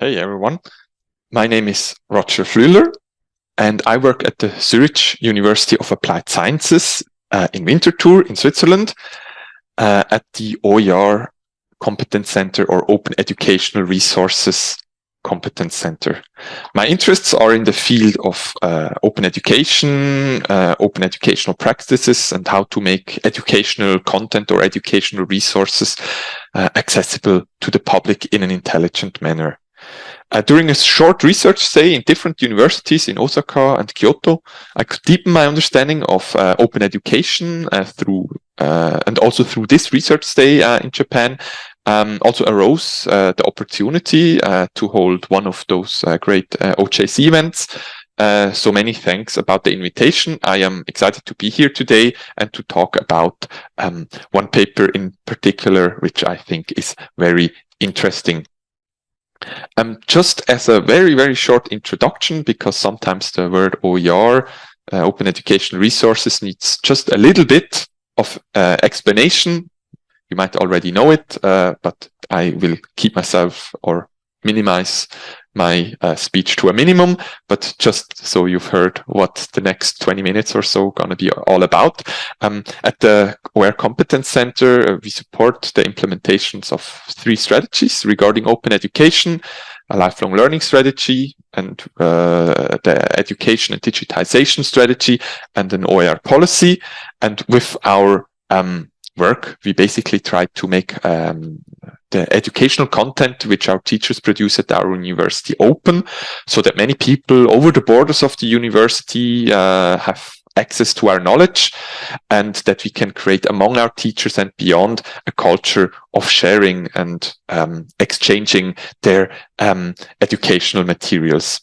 Hey everyone, my name is Roger Flühler and I work at the Zurich University of Applied Sciences in Winterthur in Switzerland at the OER Competence Center or Open Educational Resources Competence Center. My interests are in the field of open education, open educational practices, and how to make educational content or educational resources accessible to the public in an intelligent manner. During a short research stay in different universities in Osaka and Kyoto, I could deepen my understanding of open education and also through this research stay in Japan. Also arose the opportunity to hold one of those great OJC events. So many thanks about the invitation. I am excited to be here today and to talk about one paper in particular, which I think is very interesting. Just as a very, very short introduction, because sometimes the word OER, Open Educational Resources, needs just a little bit of explanation. You might already know it, but I will keep myself or minimize my speech to a minimum, but just so you've heard what the next 20 minutes or so going to be all about. At the OER Competence Center, we support the implementations of 3 strategies regarding open education, a lifelong learning strategy, and the education and digitization strategy, and an OER policy. And with our work, we basically try to make the educational content which our teachers produce at our university open, so that many people over the borders of the university have access to our knowledge, and that we can create among our teachers and beyond a culture of sharing and exchanging their educational materials.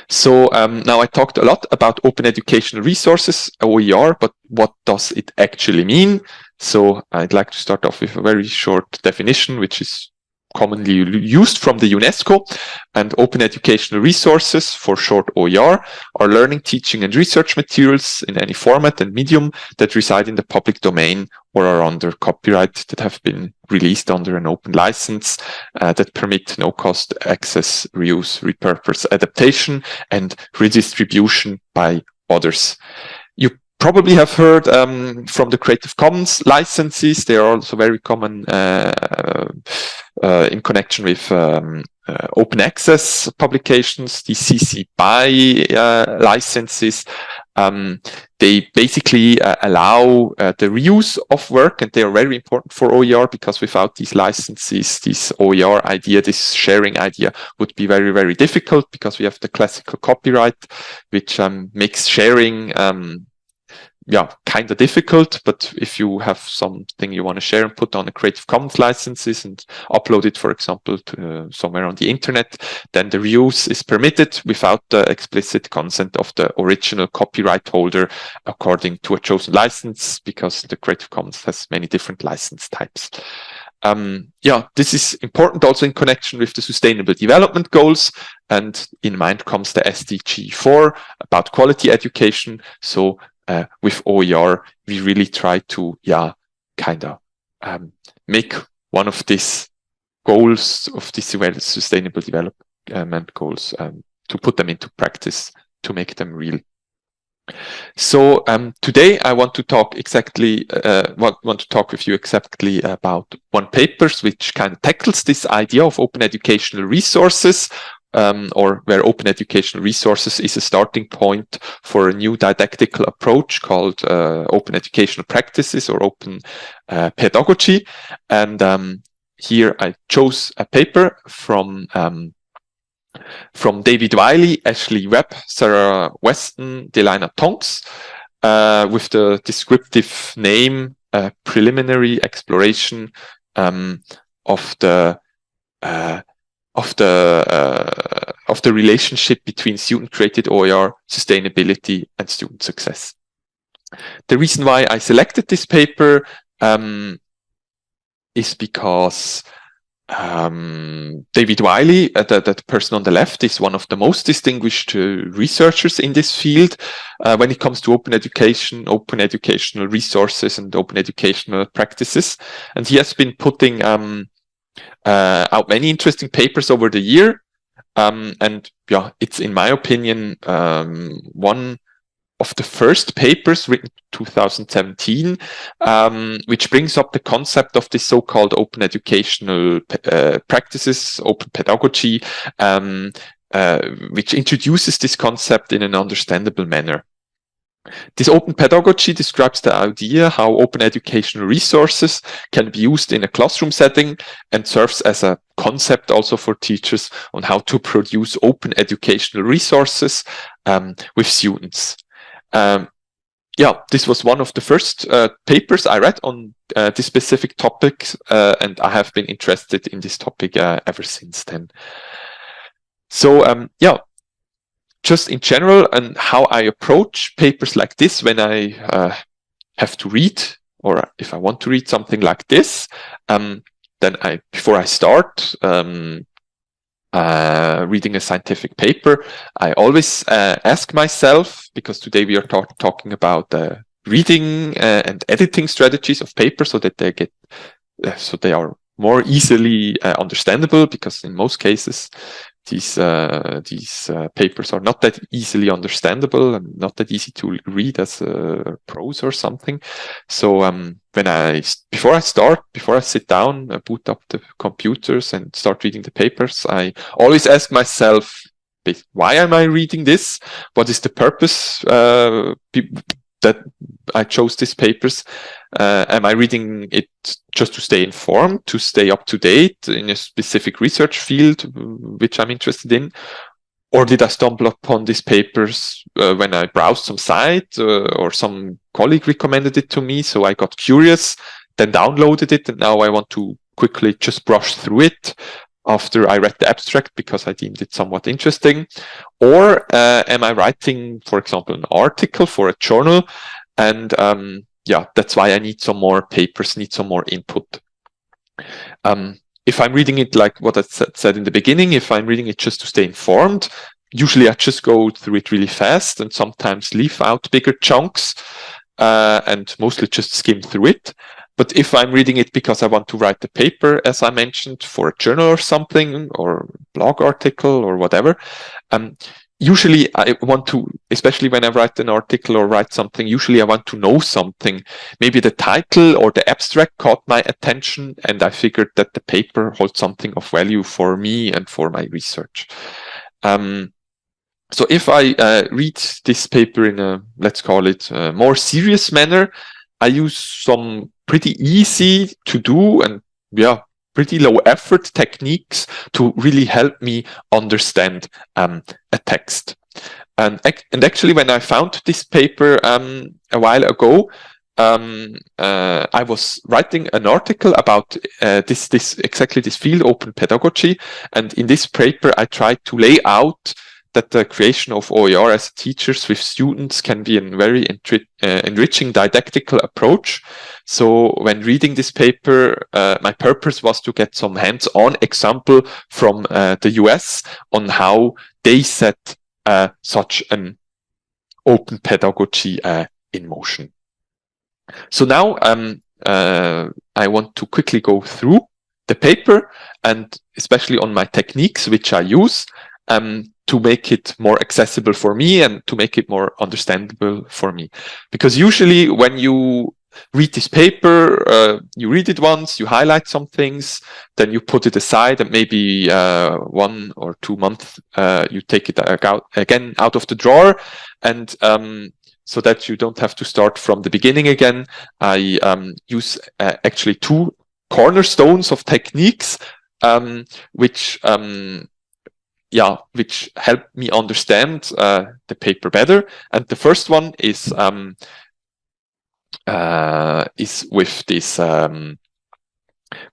So now I talked a lot about open educational resources, OER, but what does it actually mean? So I'd like to start off with a very short definition, which is commonly used from the UNESCO. And open educational resources, for short OER, are learning, teaching, and research materials in any format and medium that reside in the public domain or are under copyright, that have been released under an open license, that permit no-cost access, reuse, repurpose, adaptation, and redistribution by others. You probably have heard from the Creative Commons licenses. They are also very common in connection with open access publications, the CC BY licenses. They basically allow the reuse of work, and they are very important for OER, because without these licenses, this OER idea, this sharing idea would be very, very difficult, because we have the classical copyright, which makes sharing kind of difficult. But if you have something you want to share and put on a Creative Commons licenses and upload it, for example, to somewhere on the internet, then the reuse is permitted without the explicit consent of the original copyright holder according to a chosen license, because the Creative Commons has many different license types. This is important also in connection with the Sustainable Development Goals, and in mind comes the SDG 4 about quality education. So with OER, we really try to, make one of these goals of this Sustainable Development Goals, to put them into practice, to make them real. So today I want to talk with you exactly about one paper which kind of tackles this idea of open educational resources, or where open educational resources is a starting point for a new didactical approach called open educational practices or open pedagogy. And here I chose a paper from David Wiley, Ashley Webb, Sarah Weston, Delina Tonks, with the descriptive name Preliminary Exploration of the relationship between student-created OER, sustainability, and student success. The reason why I selected this paper is because David Wiley, that person on the left, is one of the most distinguished researchers in this field when it comes to open education, open educational resources, and open educational practices. And he has been putting out many interesting papers over the year. And yeah, it's in my opinion one of the first papers written 2017, which brings up the concept of this so-called open educational practices, open pedagogy, which introduces this concept in an understandable manner. This open pedagogy describes the idea how open educational resources can be used in a classroom setting and serves as a concept also for teachers on how to produce open educational resources with students. Yeah, this was one of the first papers I read on this specific topic, and I have been interested in this topic ever since then. So yeah, just in general and how I approach papers like this when I have to read, or if I want to read something like this, then before I start reading a scientific paper, I always ask myself, because today we are talking about reading and editing strategies of papers, so that they are more easily understandable, because in most cases these papers are not that easily understandable and not that easy to read as prose or something. So before I sit down, boot up the computers and start reading the papers, I always ask myself, why am I reading this? What is the purpose that I chose these papers? Am I reading it just to stay informed, to stay up to date in a specific research field which I'm interested in? Or did I stumble upon these papers when I browsed some site or some colleague recommended it to me? So I got curious, then downloaded it, and now I want to quickly just brush through it after I read the abstract because I deemed it somewhat interesting? Or am I writing, for example, an article for a journal? And yeah, that's why I need some more papers, need some more input. If I'm reading it like what I said in the beginning, if I'm reading it just to stay informed, usually I just go through it really fast and sometimes leave out bigger chunks and mostly just skim through it. But if I'm reading it because I want to write the paper, as I mentioned, for a journal or something, or blog article or whatever, usually I want to, especially when I write an article or write something, usually I want to know something. Maybe the title or the abstract caught my attention and I figured that the paper holds something of value for me and for my research. So if I read this paper in a, let's call it a more serious manner, I use some pretty easy to do and pretty low effort techniques to really help me understand a text. And actually, when I found this paper a while ago, I was writing an article about exactly this field, open pedagogy. And in this paper, I tried to lay out that the creation of OER as teachers with students can be a very enriching didactical approach. So when reading this paper, my purpose was to get some hands-on example from the US on how they set such an open pedagogy in motion. So now I want to quickly go through the paper and especially on my techniques which I use to make it more accessible for me and to make it more understandable for me. Because usually when you read this paper, you read it once, you highlight some things, then you put it aside, and maybe 1 or 2 months you take it again out of the drawer. And so that you don't have to start from the beginning again, I use actually 2 cornerstones of techniques which help me understand the paper better. And the first one is with this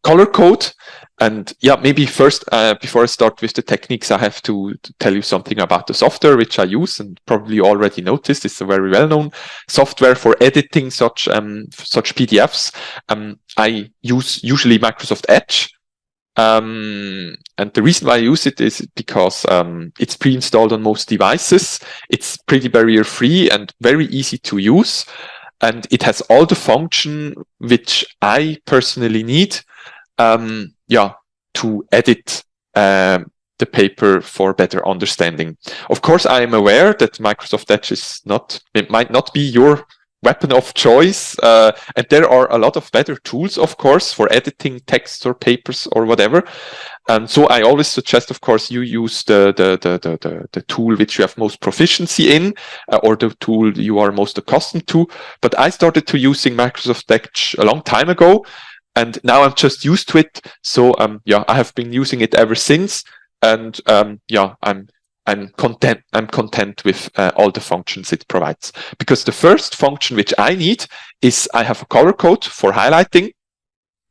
color code. And maybe first, before I start with the techniques, I have to tell you something about the software which I use, and probably you already noticed it's a very well-known software for editing such PDFs. I use usually Microsoft Edge. And the reason why I use it is because it's pre-installed on most devices. It's pretty barrier-free and very easy to use. And it has all the function which I personally need to edit the paper for better understanding. Of course, I am aware that Microsoft Edge it might not be your weapon of choice, and there are a lot of better tools, of course, for editing texts or papers or whatever. And so I always suggest, of course, you use the tool which you have most proficiency in, or the tool you are most accustomed to. But I started to using Microsoft Edge a long time ago, and now I'm just used to it. So yeah, I have been using it ever since, and yeah, I'm content with all the functions it provides. Because the first function which I need is I have a color code for highlighting,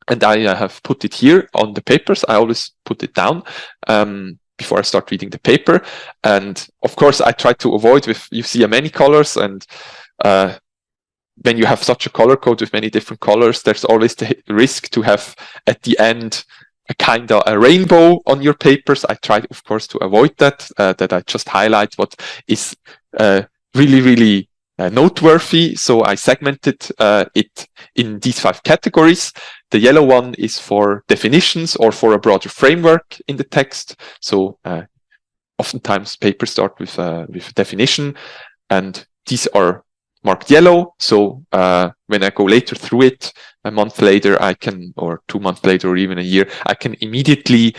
and I have put it here on the papers. I always put it down before I start reading the paper. And of course, I try to avoid you see many colors, and when you have such a color code with many different colors, there's always the risk to have at the end a rainbow on your papers. I try, of course, to avoid that, that I just highlight what is really noteworthy. So I segmented it in these 5 categories. The yellow one is for definitions or for a broader framework in the text. So oftentimes papers start with a definition, and these are marked yellow. So when I go later through it, a month later, I can, or 2 months later, or even a year, I can immediately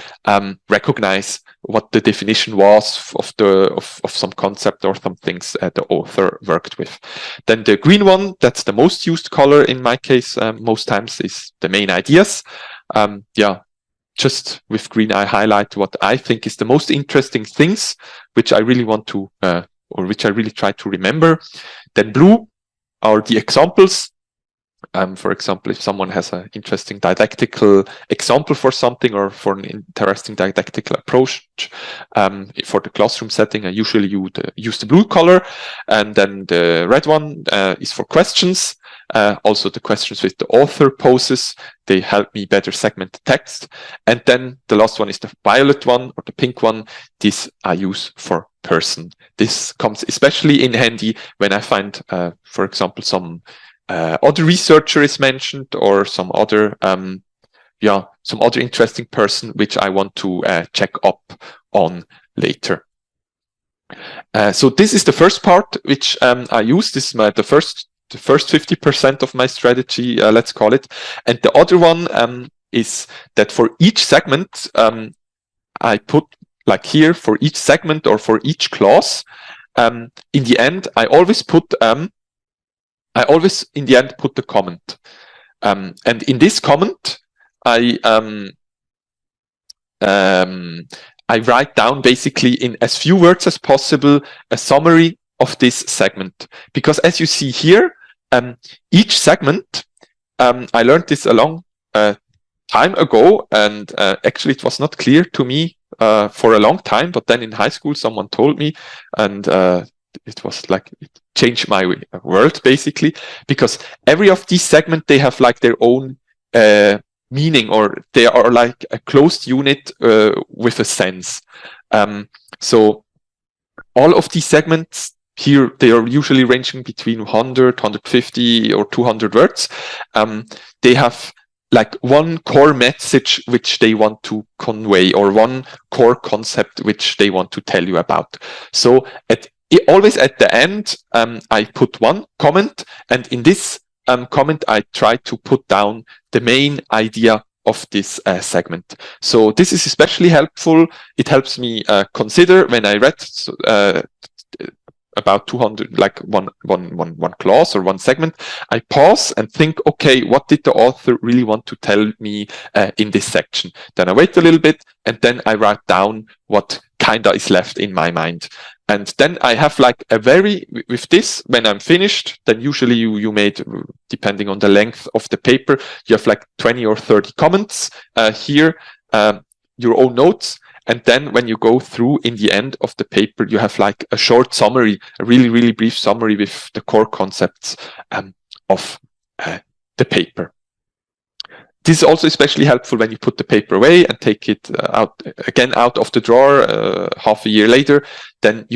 recognize what the definition was of some concept or some things the author worked with. Then the green one, that's the most used color in my case, most times, is the main ideas. Yeah, just with green, I highlight what I think is the most interesting things, which I really want to, or which I really try to remember. Then blue are the examples. For example, if someone has an interesting didactical example for something, or for an interesting didactical approach for the classroom setting, I usually use the blue color. And then the red one is for questions. Also the questions which the author poses, they help me better segment the text. And then the last one is the violet one, or the pink one. This I use for person. This comes especially in handy when I find, for example, some other researcher is mentioned, or some other interesting person which I want to check up on later. So this is the first part which I use. This is the first 50% of my strategy, let's call it. And the other one is that for each segment, I put, like here, for each segment or for each class, in the end, I always in the end put the comment. And in this comment, I write down basically in as few words as possible a summary of this segment. Because as you see here, each segment, I learned this a long time ago, and actually it was not clear to me for a long time, but then in high school someone told me, and it was like, it changed my world basically, because every of these segments, they have like their own meaning, or they are like a closed unit with a sense. So all of these segments here, they are usually ranging between 100, 150 or 200 words. They have like one core message which they want to convey, or one core concept which they want to tell you about. So always at the end, I put one comment, and in this comment, I try to put down the main idea of this segment. So this is especially helpful. It helps me consider when I read about 200, like one clause or one segment, I pause and think, okay, what did the author really want to tell me in this section? Then I wait a little bit, and then I write down what kinda is left in my mind. And then I have like with this, when I'm finished, then usually you made, depending on the length of the paper, you have like 20 or 30 comments here, your own notes. And then when you go through in the end of the paper, you have like a short summary, a really brief summary with the core concepts of the paper. This is also especially helpful when you put the paper away and take it out of the drawer half a year later. Then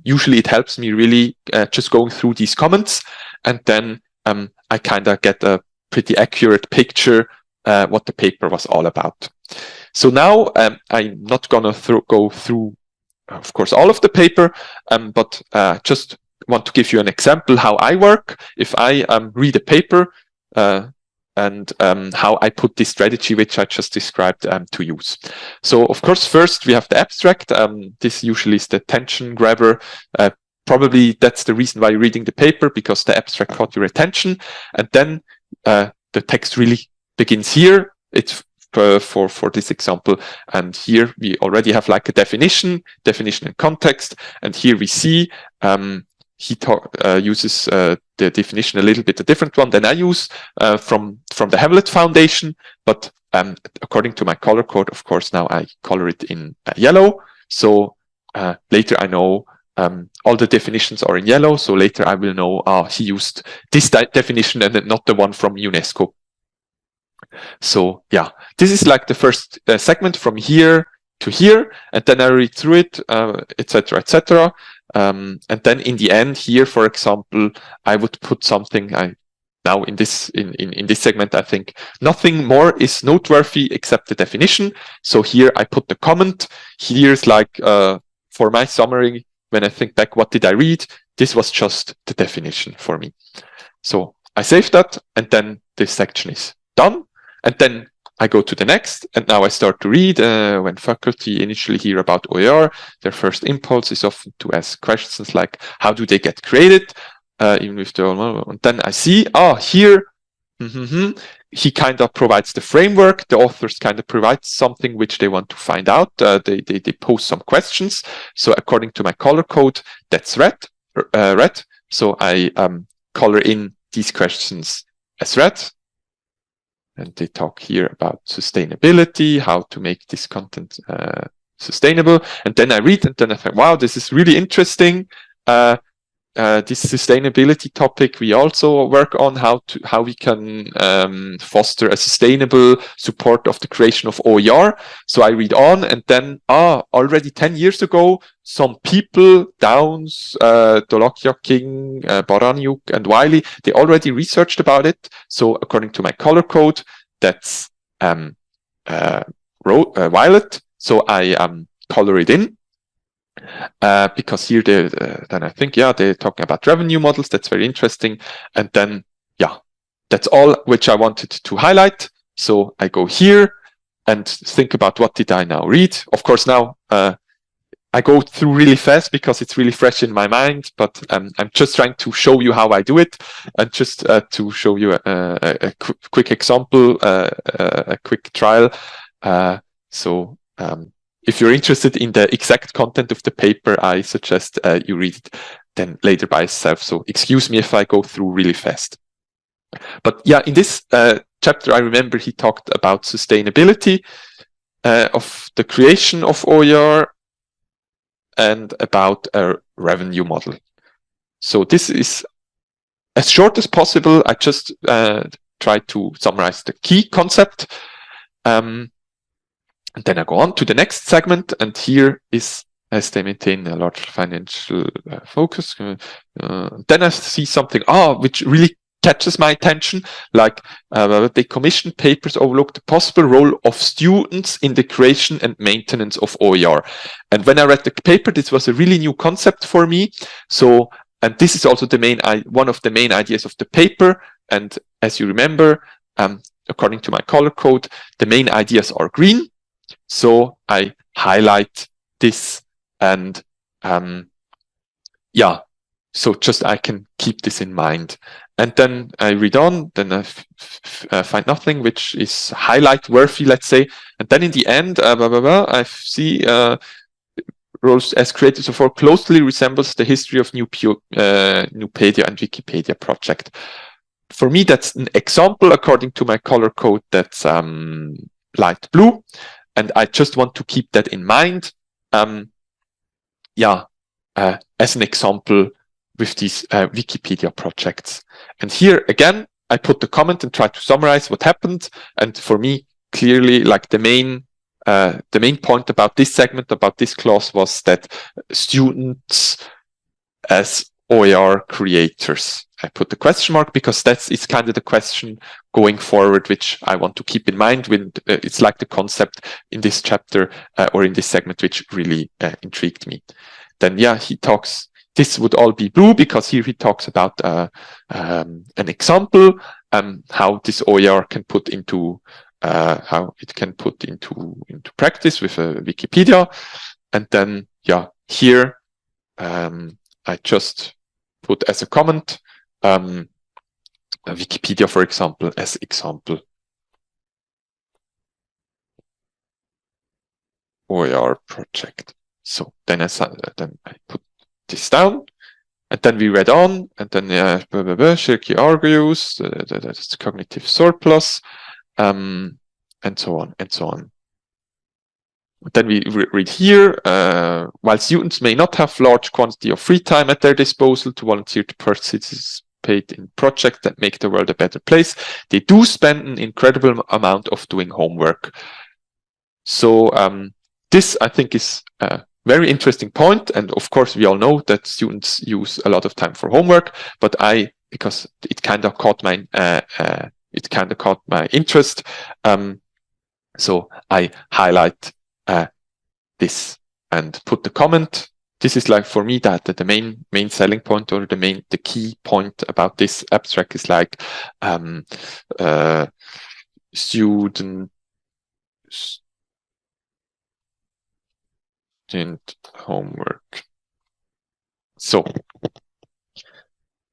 usually it helps me really just going through these comments, and then I kind of get a pretty accurate picture what the paper was all about. So now I'm not gonna go through, of course, all of the paper, but just want to give you an example how I work if I read a paper and how I put this strategy, which I just described, to use. So, of course, first we have the abstract. This usually is the attention grabber. Probably that's the reason why you're reading the paper, because the abstract caught your attention. And then the text really begins here. It's for this example. And here we already have like a definition and context. And here we see he uses the definition a little bit a different one than I use from the Hamlet Foundation. But according to my color code, of course, now I color it in yellow. So later I know all the definitions are in yellow. So later I will know he used this definition and not the one from UNESCO. So yeah, this is like the first segment from here to here, and then I read through it, etc., etc. And then in the end here, for example, I would put something. Now in this segment, I think nothing more is noteworthy except the definition. So here I put the comment. Here's like for my summary. When I think back, what did I read? This was just the definition for me. So I save that, and then this section is done. And then I go to the next, and now I start to read. When faculty initially hear about OER, their first impulse is often to ask questions like, how do they get created? Even if they're, and then I see, here, he kind of provides the framework. The authors kind of provide something which they want to find out. They pose some questions. So according to my color code, that's red. So I color in these questions as red. And they talk here about sustainability, how to make this content sustainable. And then I read, and then I think, wow, this is really interesting. This sustainability topic we also work on, how we can foster a sustainable support of the creation of OER. So I read on, and then already 10 years ago, some people, Downs, Dolokhia, King, Baranyuk, and Wiley, they already researched about it. So according to my color code, that's violet. So I color it in. Because here then I think, they're talking about revenue models. That's very interesting. And then, that's all which I wanted to highlight. So I go here and think about what did I now read. Of course, now I go through really fast because it's really fresh in my mind, but I'm just trying to show you how I do it, and just to show you a quick example, a quick trial. So if you're interested in the exact content of the paper, I suggest you read it then later by yourself. So excuse me if I go through really fast. But in this chapter, I remember he talked about sustainability of the creation of OER and about a revenue model. So this is as short as possible. I just try to summarize the key concept. And then I go on to the next segment, and here is as they maintain a large financial focus. Then I see something which really catches my attention, like they commissioned papers overlook the possible role of students in the creation and maintenance of OER. And when I read the paper, this was a really new concept for me. So, and this is also one of the main ideas of the paper. And as you remember, according to my color code, the main ideas are green. So I highlight this, and so just I can keep this in mind. And then I read on, then I find nothing which is highlight worthy, let's say. And then in the end, I see roles as creators of OER closely resembles the history of Nupedia and Wikipedia project. For me, that's an example according to my color code. That's light blue. And I just want to keep that in mind, as an example with these Wikipedia projects. And here again, I put the comment and try to summarize what happened. And for me, clearly, like the main point about this segment, about this class, was that students as OER creators. I put the question mark because it's kind of the question going forward, which I want to keep in mind when it's like the concept in this chapter or in this segment, which really intrigued me. Then, yeah, he talks, this would all be blue because here he talks about an example, how this OER can put into, how it can put into practice with Wikipedia. And then, yeah, here, I just put as a comment, Wikipedia, for example, as example. OER project. So then I put this down, and then we read on, and then Shirky argues that it's cognitive surplus, and so on and so on. Then we read here, while students may not have large quantity of free time at their disposal to volunteer to participate in projects that make the world a better place, they do spend an incredible amount of doing homework. So this, I think, is a very interesting point. And of course, we all know that students use a lot of time for homework, but because it kind of caught my interest, so I highlight this and put the comment. This is like, for me, that the main selling point, or the key point about this abstract is like student homework. So,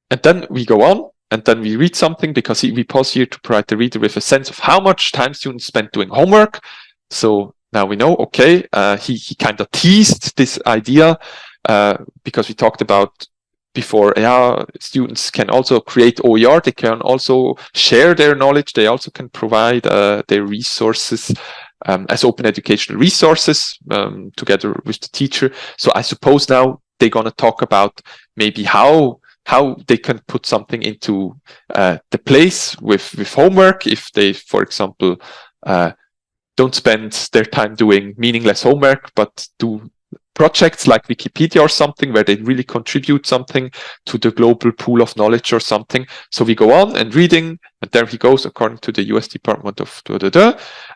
and then we go on, and then we read something, because we pause here to provide the reader with a sense of how much time students spend doing homework. So now we know, okay, he kind of teased this idea, because we talked about before, students can also create OER, they can also share their knowledge, they also can provide their resources as open educational resources together with the teacher. So I suppose now they're going to talk about maybe how they can put something into the place with homework, if they, for example, don't spend their time doing meaningless homework, but do projects like Wikipedia or something where they really contribute something to the global pool of knowledge or something. So we go on and reading, and there he goes, according to the US Department of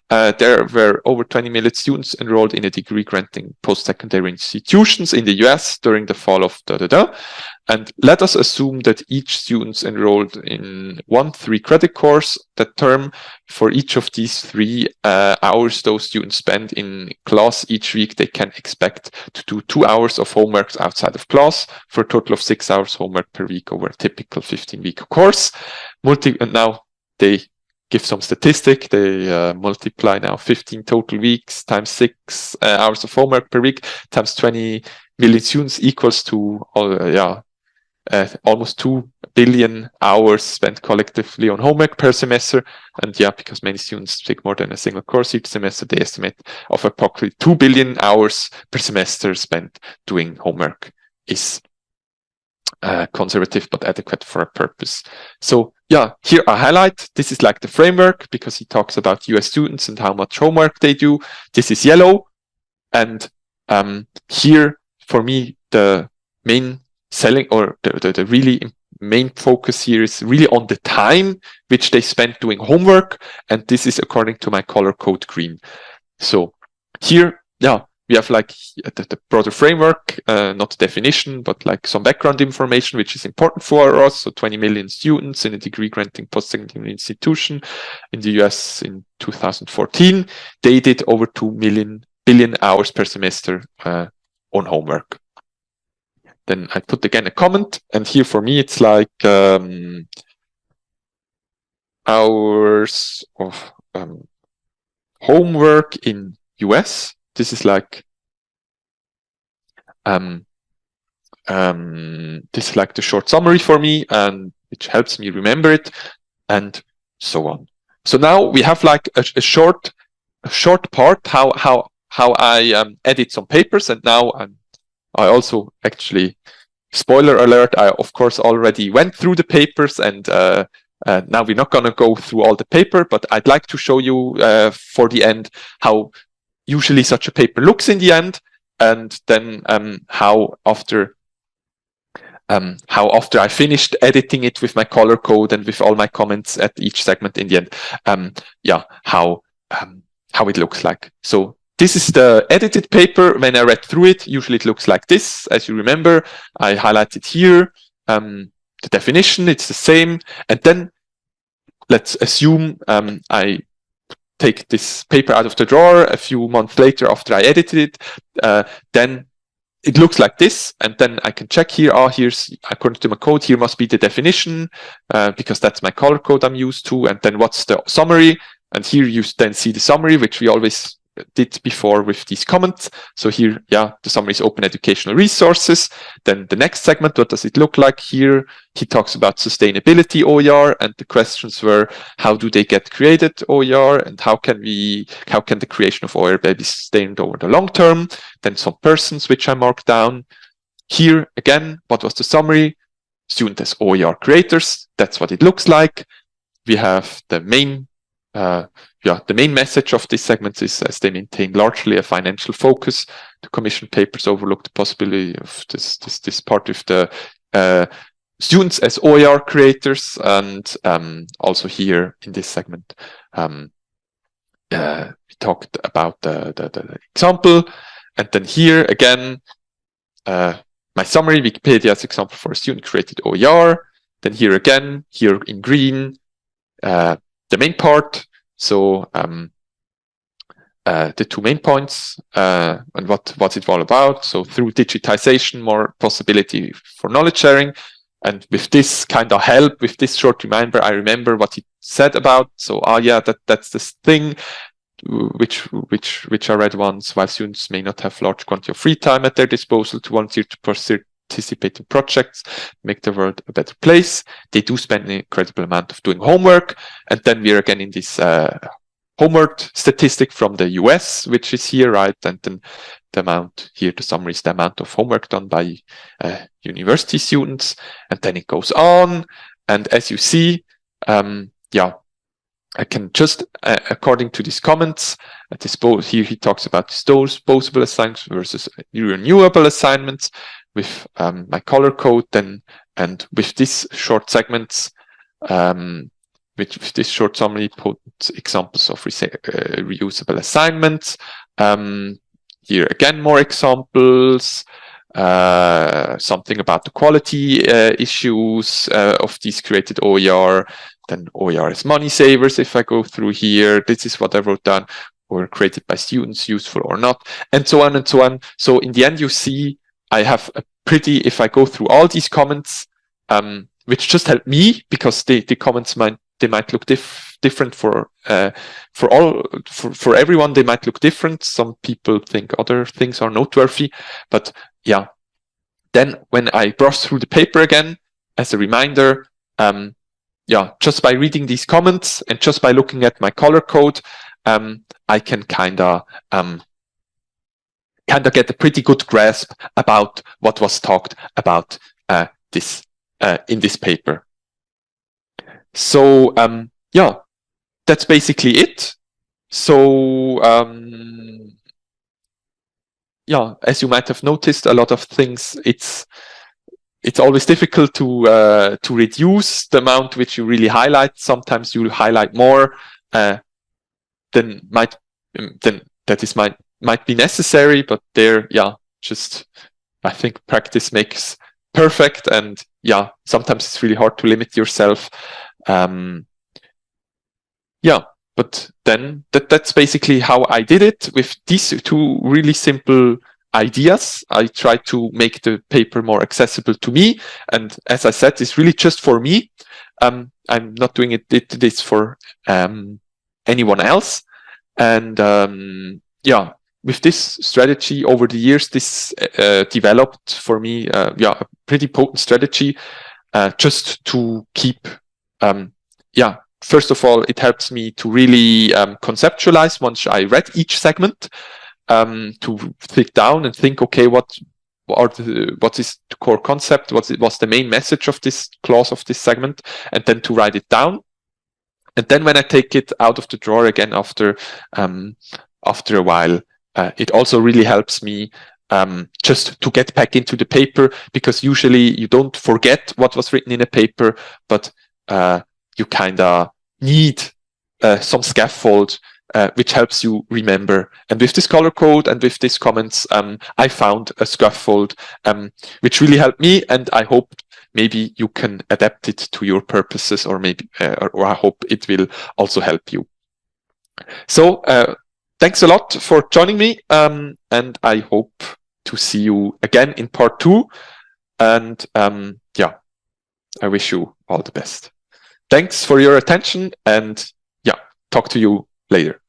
there were over 20 million students enrolled in a degree granting post-secondary institutions in the US during the fall of And let us assume that each student enrolled in 1 3-credit course that term. For each of these 3 hours those students spend in class each week, they can expect to do 2 hours of homework outside of class, for a total of 6 hours homework per week over a typical 15-week course. And now they give some statistic. They multiply now 15 total weeks times 6 hours of homework per week times 20 million students equals to almost 2 billion hours spent collectively on homework per semester. And because many students take more than a single course each semester, they estimate of approximately 2 billion hours per semester spent doing homework is conservative but adequate for a purpose. So here I highlight, this is like the framework, because he talks about US students and how much homework they do. This is yellow. And here, for me, the main selling, or the really main focus here is really on the time which they spend doing homework. And this is according to my color code green. So here, we have like the broader framework, not the definition, but like some background information, which is important for us. So 20 million students in a degree granting post-secondary institution in the US in 2014, they did over 2 billion hours per semester on homework. Then I put again a comment, and here for me it's like hours of homework in US. This is like this is like the short summary for me, and which helps me remember it, and so on. So now we have like a short part how I edit some papers, and now I also actually, spoiler alert, I of course already went through the papers, and now we're not going to go through all the paper, but I'd like to show you for the end how usually such a paper looks in the end, and then how after how after I finished editing it with my color code and with all my comments at each segment in the end, yeah, how it looks like. So this is the edited paper. When I read through it, usually it looks like this. As you remember, I highlighted here the definition, it's the same. And then let's assume I take this paper out of the drawer a few months later after I edited it, then it looks like this, and then I can check here, here's, according to my code, here must be the definition, because that's my color code I'm used to, and then what's the summary, and here you then see the summary, which we always did before with these comments. So here, yeah, the summary is open educational resources. Then the next segment, what does it look like? Here, he talks about sustainability OER, and the questions were, how do they get created OER, and how can the creation of OER be sustained over the long term? Then some persons, which I marked down. Here, again, what was the summary? Student as OER creators, that's what it looks like. We have the main the main message of this segment is, as they maintain largely a financial focus, the commission papers overlook the possibility of this part with the students as OER creators, and also here in this segment we talked about the example, and then here again my summary, Wikipedia's example for a student created OER. Then here again, here in green, the main part, so the two main points, and what's it all about. So through digitization, more possibility for knowledge sharing, and with this kind of help, with this short reminder, I remember what he said about. So yeah, that's this thing which I read once. While students may not have large quantity of free time at their disposal to volunteer to participate in projects, make the world a better place, they do spend an incredible amount of doing homework. And then we're again in this homework statistic from the US, which is here, right? And then the amount here, the summary is the amount of homework done by university students. And then it goes on. And as you see, yeah, I can just, according to these comments, here he talks about disposable assignments versus renewable assignments with my color code, then, and with these short segments, with this short summary, put examples of reusable assignments. Here again, more examples. Something about the quality issues of these created OER. Then OER as money savers. If I go through here, this is what I wrote down, or created by students, useful or not, and so on and so on. So in the end, you see, I have a pretty, if I go through all these comments, which just help me, because the comments might look different for everyone. They might look different. Some people think other things are noteworthy, but yeah. Then when I browse through the paper again, as a reminder, yeah, just by reading these comments and just by looking at my color code, I can kind of get a pretty good grasp about what was talked about this in this paper. So yeah, that's basically it. So yeah, as you might have noticed, a lot of things, it's always difficult to reduce the amount which you really highlight. Sometimes you highlight more than might be necessary, but there, yeah, just I think practice makes perfect, and yeah, sometimes it's really hard to limit yourself. Yeah, but then that's basically how I did it with these two really simple ideas. I tried to make the paper more accessible to me, and as I said, it's really just for me. I'm not doing this for anyone else. And yeah, with this strategy over the years, this developed for me, yeah, a pretty potent strategy, just to keep, yeah, first of all, it helps me to really conceptualize once I read each segment, to think down and think, okay, what is the core concept? What's the main message of this clause of this segment? And then to write it down. And then when I take it out of the drawer again after a while, it also really helps me just to get back into the paper, because usually you don't forget what was written in a paper, but you kind of need some scaffold which helps you remember. And with this color code and with these comments, I found a scaffold which really helped me, and I hope maybe you can adapt it to your purposes, or maybe, or I hope it will also help you. So thanks a lot for joining me, and I hope to see you again in part 2. And yeah, I wish you all the best. Thanks for your attention, and yeah, talk to you later.